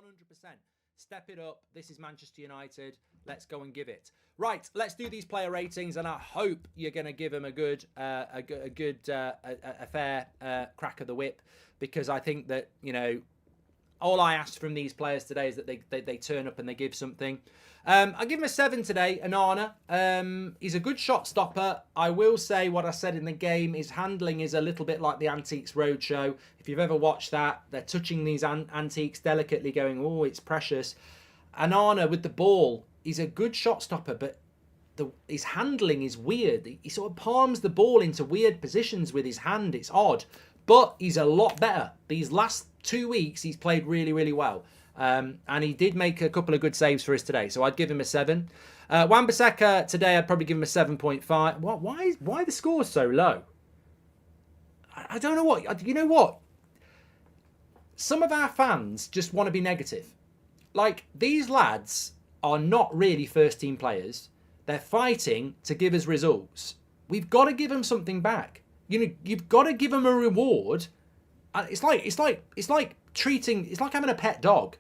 100%. Step it up. This is Manchester United. Let's go and give it. Right, let's do these player ratings, and I hope you're going to give them a fair crack of the whip, because I think that, you know, all I asked from these players today is that they turn up and they give something. I give him a 7 today, Onana. He's a good shot stopper. I will say what I said in the game. His handling is a little bit like the Antiques Roadshow. If you've ever watched that, they're touching these antiques delicately, going, oh, it's precious. Onana with the ball, he's a good shot stopper, but his handling is weird. He sort of palms the ball into weird positions with his hand. It's odd, but he's a lot better. These last 2 weeks, he's played really, really well. And he did make a couple of good saves for us today, so I'd give him a 7. Wan-Bissaka today, I'd probably give him a 7.5. Why the score so low? I don't know what. You know what? Some of our fans just want to be negative. Like, these lads are not really first-team players. They're fighting to give us results. We've got to give them something back. You know, you've got to give them a reward. It's like having a pet dog.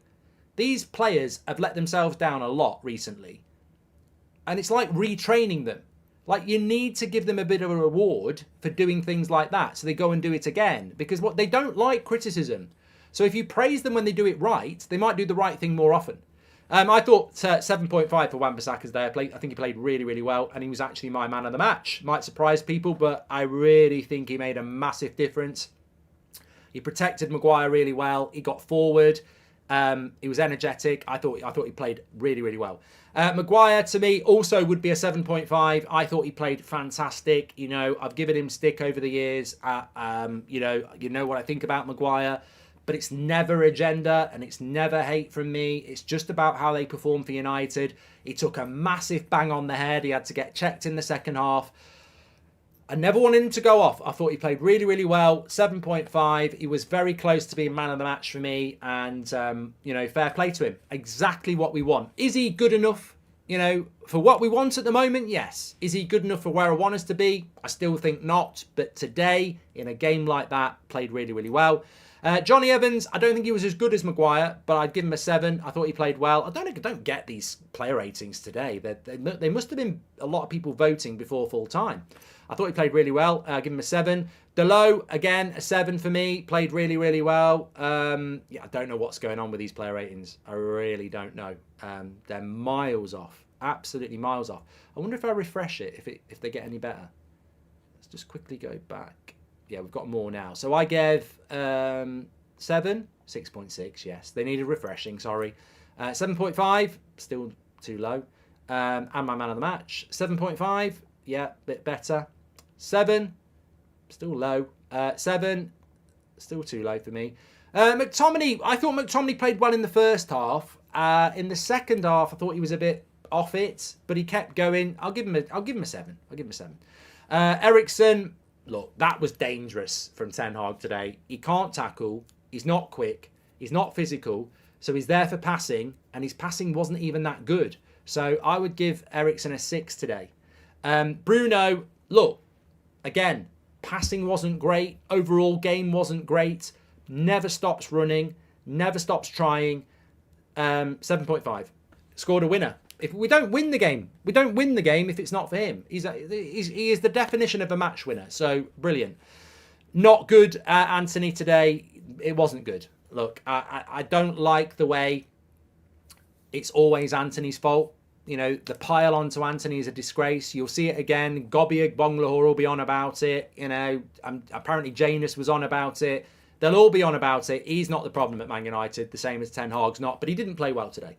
These players have let themselves down a lot recently. And it's like retraining them. Like, you need to give them a bit of a reward for doing things like that, so they go and do it again. Because they don't like criticism. So if you praise them when they do it right, they might do the right thing more often. I thought 7.5 for Wan-Bissaka's day. I think he played really, really well, and he was actually my man of the match. Might surprise people, but I really think he made a massive difference. He protected Maguire really well. He got forward. He was energetic. I thought he played really, really well. Maguire, to me, also would be a 7.5. I thought he played fantastic. You know, I've given him stick over the years. You know what I think about Maguire. But it's never agenda and it's never hate from me. It's just about how they perform for United. He took a massive bang on the head. He had to get checked in the second half. I never wanted him to go off. I thought he played really, really well. 7.5. He was very close to being man of the match for me. And, you know, fair play to him. Exactly what we want. Is he good enough, you know, for what we want at the moment? Yes. Is he good enough for where I want us to be? I still think not. But today, in a game like that, played really, really well. Johnny Evans, I don't think he was as good as Maguire, but I'd give him a 7. I thought he played well. I don't get these player ratings today. They must have been a lot of people voting before full time. I thought he played really well. Give him a 7. Delo, again, a 7 for me. Played really, really well. I don't know what's going on with these player ratings. I really don't know. They're miles off. Absolutely miles off. I wonder if I refresh it, if they get any better. Let's just quickly go back. Yeah, we've got more now. So I gave 7, 6.6, yes. They needed refreshing, sorry. 7.5, still too low. And my man of the match, 7.5, yeah, bit better. 7, still low. 7, still too low for me. McTominay, I thought McTominay played well in the first half. In the second half, I thought he was a bit off it, but he kept going. I'll give him a 7. Eriksen, look, that was dangerous from Ten Hag today. He can't tackle. He's not quick. He's not physical. So he's there for passing, and his passing wasn't even that good. So I would give Eriksen a 6 today. Bruno, look, again, passing wasn't great. Overall game wasn't great. Never stops running. Never stops trying. 7.5. Scored a winner. If we don't win the game, if it's not for him. He is the definition of a match winner. So, brilliant. Not good, Anthony, today. It wasn't good. Look, I don't like the way it's always Anthony's fault. You know, the pile onto Anthony is a disgrace. You'll see it again. Gobi Bonglahor will be on about it. You know, apparently Janus was on about it. They'll all be on about it. He's not the problem at Man United, the same as Ten Hag's not. But he didn't play well today.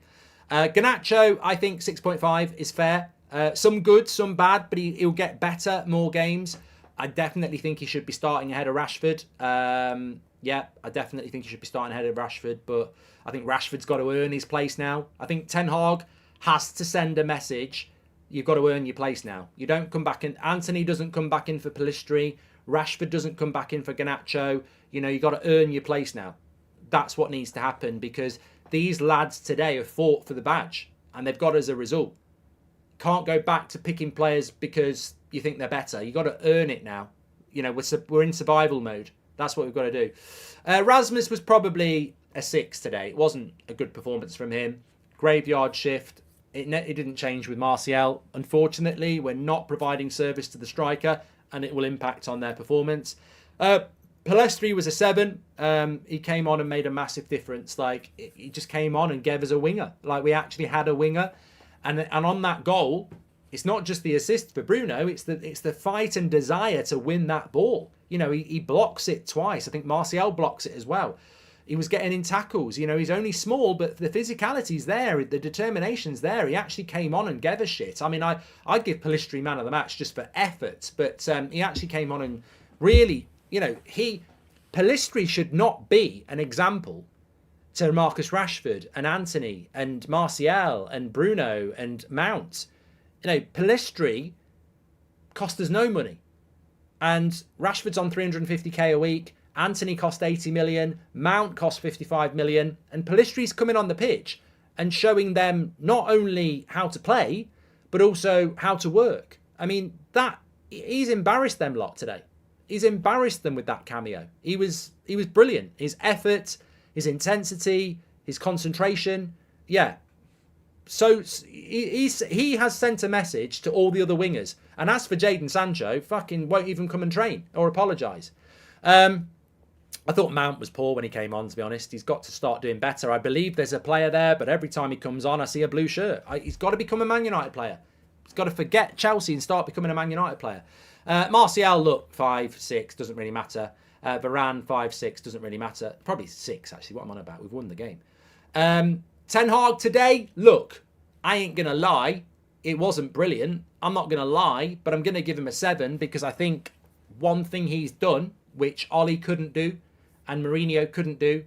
Garnacho, I think 6.5 is fair. Some good, some bad, but he'll get better, more games. I definitely think he should be starting ahead of Rashford. Yeah, I definitely think he should be starting ahead of Rashford, but I think Rashford's got to earn his place now. I think Ten Hag has to send a message. You've got to earn your place now. You don't come back in. Anthony doesn't come back in for Pellistri. Rashford doesn't come back in for Garnacho. You know, you've got to earn your place now. That's what needs to happen, because these lads today have fought for the badge and they've got as a result. Can't go back to picking players because you think they're better. You've got to earn it now. You know, we're in survival mode. That's what we've got to do. Rasmus was probably a 6 today. It wasn't a good performance from him. Graveyard shift. It didn't change with Martial. Unfortunately, we're not providing service to the striker, and it will impact on their performance. Palestri was a 7. He came on and made a massive difference. Like, he just came on and gave us a winger. Like, we actually had a winger. And on that goal, it's not just the assist for Bruno, it's the fight and desire to win that ball. You know, he blocks it twice. I think Martial blocks it as well. He was getting in tackles. You know, he's only small, but the physicality's there. The determination's there. He actually came on and gave a shit. I mean, I'd give Palestri man of the match just for effort, but he actually came on and really, you know, Palestri should not be an example to Marcus Rashford and Anthony and Martial and Bruno and Mount. You know, Palestri cost us no money. And Rashford's on 350k a week. Anthony cost 80 million. Mount cost 55 million. And Palestri's coming on the pitch and showing them not only how to play, but also how to work. I mean, he's embarrassed them lot today. He's embarrassed them with that cameo. He was brilliant. His effort, his intensity, his concentration. Yeah. So he has sent a message to all the other wingers. And as for Jadon Sancho, fucking won't even come and train or apologise. I thought Mount was poor when he came on, to be honest. He's got to start doing better. I believe there's a player there, but every time he comes on, I see a blue shirt. He's got to become a Man United player. He's got to forget Chelsea and start becoming a Man United player. Martial, look, 5, 6, doesn't really matter. Varane, 5, 6, doesn't really matter. Probably 6, actually, what I'm on about. We've won the game. Ten Hag today, look, I ain't going to lie. It wasn't brilliant. I'm not going to lie, but I'm going to give him a 7 because I think one thing he's done, which Ollie couldn't do and Mourinho couldn't do,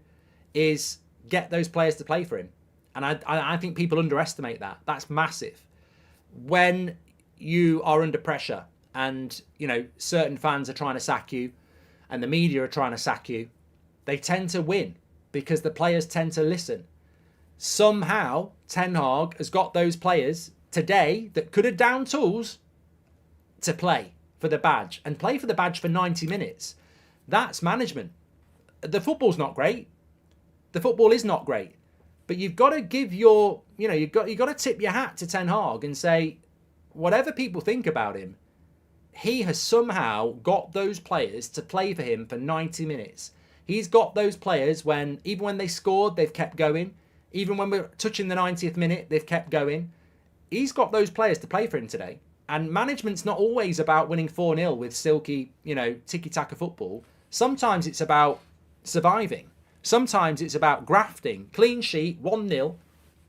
is get those players to play for him. And I think people underestimate that. That's massive. When you are under pressure and, you know, certain fans are trying to sack you and the media are trying to sack you, they tend to win because the players tend to listen. Somehow, Ten Hag has got those players today that could have down tools to play for the badge and play for the badge for 90 minutes. That's management. The football's not great. The football is not great. But you've got to give you've got to tip your hat to Ten Hag and say, whatever people think about him, he has somehow got those players to play for him for 90 minutes. He's got those players even when they scored, they've kept going. Even when we're touching the 90th minute, they've kept going. He's got those players to play for him today. And management's not always about winning 4-0 with silky, tiki-taka football. Sometimes it's about surviving. Sometimes it's about grafting. Clean sheet, 1-0,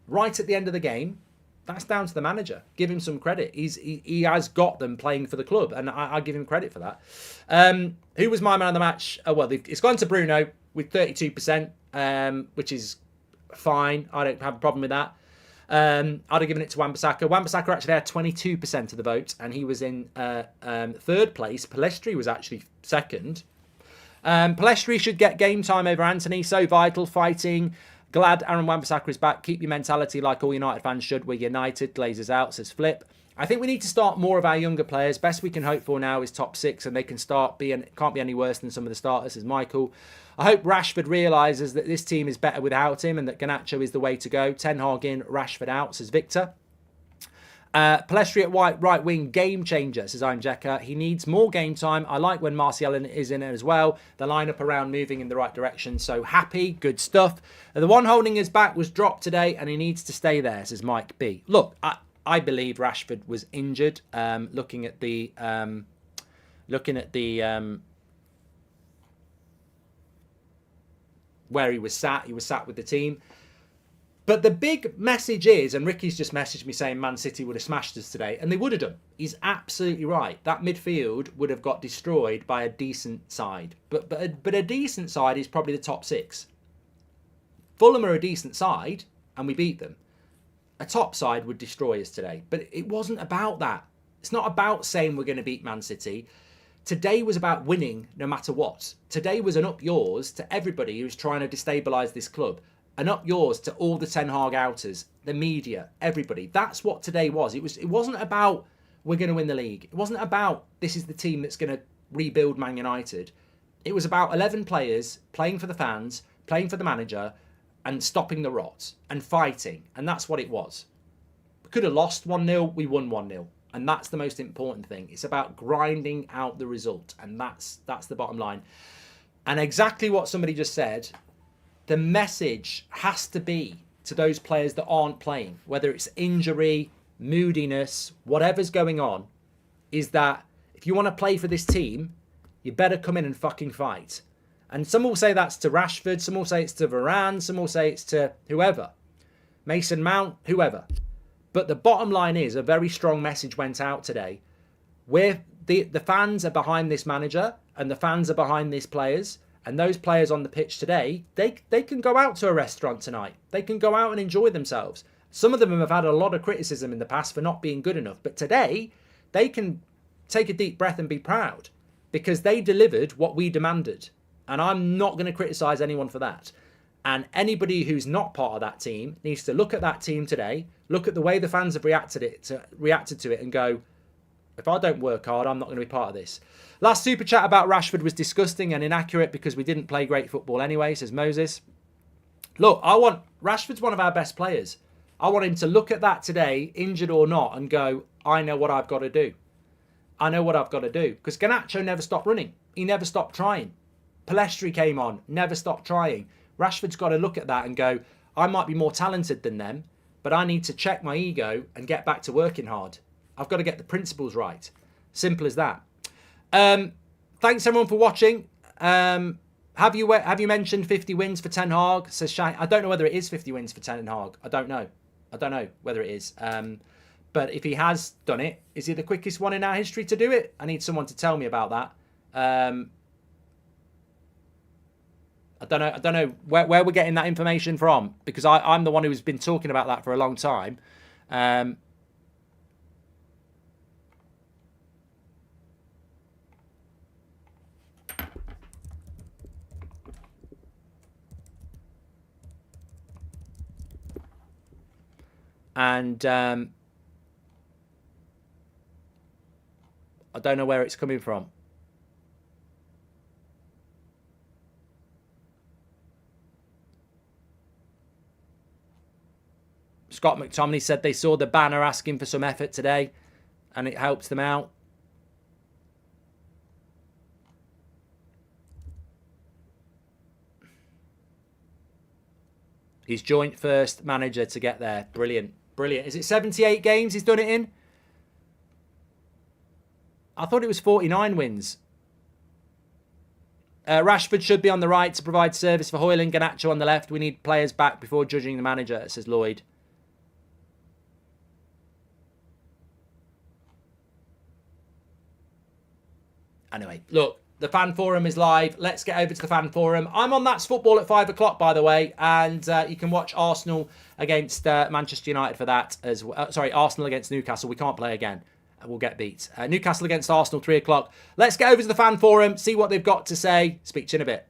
right at the end of the game. That's down to the manager. Give him some credit. He has got them playing for the club, and I give him credit for that. Who was my man of the match? It's gone to Bruno with 32%, which is fine. I don't have a problem with that. I'd have given it to Wan-Bissaka. Wan-Bissaka actually had 22% of the vote, and he was in third place. Palestri was actually second. Palestri should get game time over Anthony. So vital, fighting. Glad Aaron Wan-Bissaka is back. Keep your mentality like all United fans should. We're united. Glazers out, says Flip. I think we need to start more of our younger players. Best we can hope for now is top 6, and they can can't be any worse than some of the starters, says Michael. I hope Rashford realises that this team is better without him and that Garnacho is the way to go. Ten Hag in, Rashford out, says Victor. Palestri at right wing, game changer, says I'm Jekka. He needs more game time. I like when Martial is in it as well. The lineup around moving in the right direction. So happy, good stuff. The one holding his back was dropped today and he needs to stay there, says Mike B. Look, I believe Rashford was injured. Looking at the where he was sat with the team. But the big message is, and Ricky's just messaged me saying Man City would have smashed us today, and they would have done. He's absolutely right. That midfield would have got destroyed by a decent side. But a decent side is probably the top 6. Fulham are a decent side, and we beat them. A top side would destroy us today. But it wasn't about that. It's not about saying we're going to beat Man City. Today was about winning no matter what. Today was an up yours to everybody who's trying to destabilise this club. An up yours to all the Ten Hag outers, the media, everybody. That's what today was. It wasn't about we're going to win the league. It wasn't about this is the team that's going to rebuild Man United. It was about 11 players playing for the fans, playing for the manager, and stopping the rot and fighting. And that's what it was. We could have lost 1-0. We won 1-0. And that's the most important thing. It's about grinding out the result. And that's the bottom line. And exactly what somebody just said, the message has to be to those players that aren't playing, whether it's injury, moodiness, whatever's going on, is that if you want to play for this team, you better come in and fucking fight. And some will say that's to Rashford, some will say it's to Varane, some will say it's to whoever. Mason Mount, whoever. But the bottom line is a very strong message went out today where the fans are behind this manager and the fans are behind these players. And those players on the pitch today, they can go out to a restaurant tonight. They can go out and enjoy themselves. Some of them have had a lot of criticism in the past for not being good enough. But today, they can take a deep breath and be proud because they delivered what we demanded. And I'm not going to criticise anyone for that. And anybody who's not part of that team needs to look at that team today, look at the way the fans have reacted to it and go, if I don't work hard, I'm not going to be part of this. Last super chat about Rashford was disgusting and inaccurate because we didn't play great football anyway, says Moses. Look, Rashford's one of our best players. I want him to look at that today, injured or not, and go, I know what I've got to do. I know what I've got to do. Because Garnacho never stopped running. He never stopped trying. Pellistri came on, never stopped trying. Rashford's got to look at that and go, I might be more talented than them, but I need to check my ego and get back to working hard. I've got to get the principles right. Simple as that. Thanks everyone for watching. Have you mentioned 50 wins for Ten Hag? Says Shane. I don't know whether it is 50 wins for Ten Hag. I don't know whether it is. But if he has done it, is he the quickest one in our history to do it? I need someone to tell me about that. I don't know where we're getting that information from because I'm the one who's been talking about that for a long time. And I don't know where it's coming from. Scott McTominay said they saw the banner asking for some effort today and it helps them out. He's joint first manager to get there. Brilliant. Brilliant. Is it 78 games he's done it in? I thought it was 49 wins. Rashford should be on the right to provide service for Højlund. Garnacho on the left. We need players back before judging the manager, says Lloyd. Anyway, look, the fan forum is live. Let's get over to the fan forum. I'm on That's Football at 5 o'clock, by the way, and you can watch Arsenal against Manchester United for that as well. Sorry, Arsenal against Newcastle. We can't play again. We'll get beat. Newcastle against Arsenal, 3 o'clock. Let's get over to the fan forum, see what they've got to say. Speak to you in a bit.